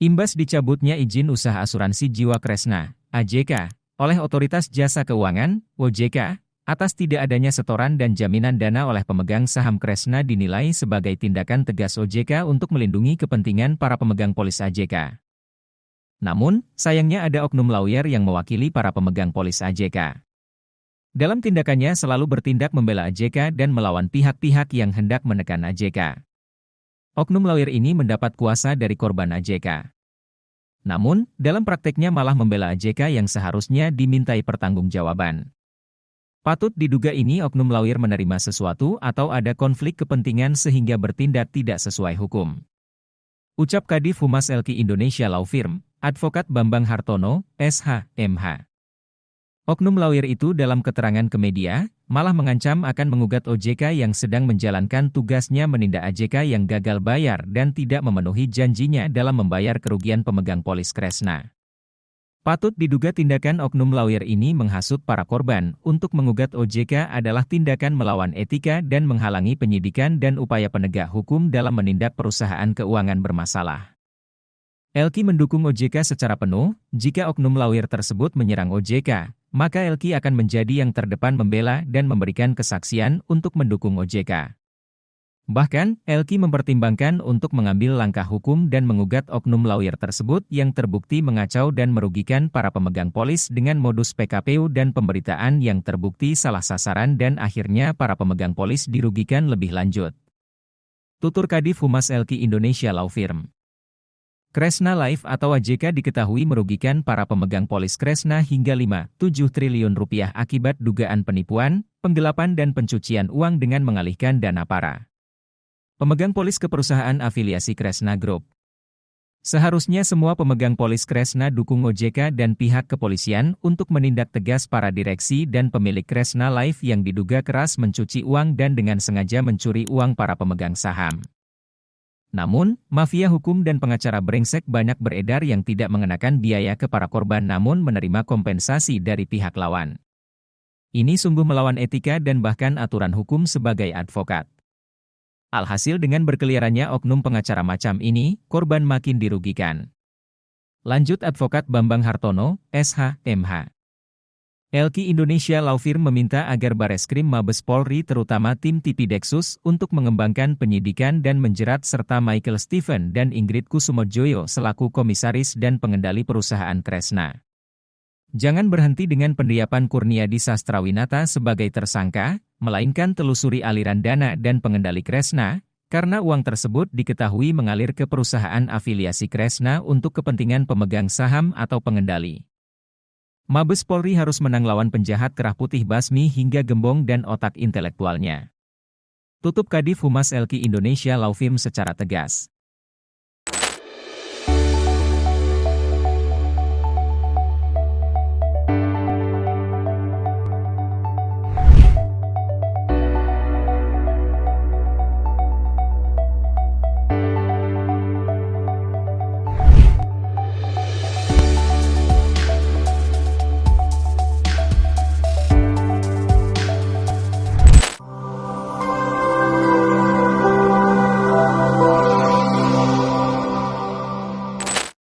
Imbas dicabutnya izin usaha asuransi jiwa Kresna, AJK, oleh Otoritas Jasa Keuangan, OJK, atas tidak adanya setoran dan jaminan dana oleh pemegang saham Kresna dinilai sebagai tindakan tegas OJK untuk melindungi kepentingan para pemegang polis AJK. Namun, sayangnya ada oknum lawyer yang mewakili para pemegang polis AJK. Dalam tindakannya selalu bertindak membela AJK dan melawan pihak-pihak yang hendak menekan AJK. Oknum lawyer ini mendapat kuasa dari korban AJK. Namun, dalam prakteknya malah membela AJK yang seharusnya dimintai pertanggungjawaban. Patut diduga ini oknum lawyer menerima sesuatu atau ada konflik kepentingan sehingga bertindak tidak sesuai hukum. Ucap Kadif Humas LQ Indonesia Law Firm, Advokat Bambang Hartono, SH, MH. Oknum lawyer itu dalam keterangan ke media, malah mengancam akan mengugat OJK yang sedang menjalankan tugasnya menindak AJK yang gagal bayar dan tidak memenuhi janjinya dalam membayar kerugian pemegang polis Kresna. Patut diduga tindakan oknum lawyer ini menghasut para korban untuk mengugat OJK adalah tindakan melawan etika dan menghalangi penyidikan dan upaya penegak hukum dalam menindak perusahaan keuangan bermasalah. LQ mendukung OJK secara penuh. Jika oknum lawyer tersebut menyerang OJK, maka LQ akan menjadi yang terdepan membela dan memberikan kesaksian untuk mendukung OJK. Bahkan, LQ mempertimbangkan untuk mengambil langkah hukum dan mengugat oknum lawyer tersebut yang terbukti mengacau dan merugikan para pemegang polis dengan modus PKPU dan pemberitaan yang terbukti salah sasaran dan akhirnya para pemegang polis dirugikan lebih lanjut. Tutur Kadif Humas LQ Indonesia Law Firm. Kresna Life atau AJK diketahui merugikan para pemegang polis Kresna hingga 5,7 triliun rupiah akibat dugaan penipuan, penggelapan dan pencucian uang dengan mengalihkan dana para pemegang polis ke perusahaan afiliasi Kresna Group. Seharusnya semua pemegang polis Kresna dukung OJK dan pihak kepolisian untuk menindak tegas para direksi dan pemilik Kresna Life yang diduga keras mencuci uang dan dengan sengaja mencuri uang para pemegang saham. Namun, mafia hukum dan pengacara brengsek banyak beredar yang tidak mengenakan biaya ke para korban namun menerima kompensasi dari pihak lawan. Ini sungguh melawan etika dan bahkan aturan hukum sebagai advokat. Alhasil dengan berkeliarannya oknum pengacara macam ini, korban makin dirugikan. Lanjut Advokat Bambang Hartono, SH, MH. LQ Indonesia Law Firm meminta agar Bareskrim Mabes Polri terutama tim Tipideksus untuk mengembangkan penyidikan dan menjerat serta Michael Stephen dan Ingrid Kusumojoyo selaku komisaris dan pengendali perusahaan Kresna. Jangan berhenti dengan pendiapan Kurniadi Sastrawinata sebagai tersangka, melainkan telusuri aliran dana dan pengendali Kresna, karena uang tersebut diketahui mengalir ke perusahaan afiliasi Kresna untuk kepentingan pemegang saham atau pengendali. Mabes Polri harus menang lawan penjahat kerah putih basmi hingga gembong dan otak intelektualnya. Tutup Kadif Humas LQ Indonesia Law Firm secara tegas.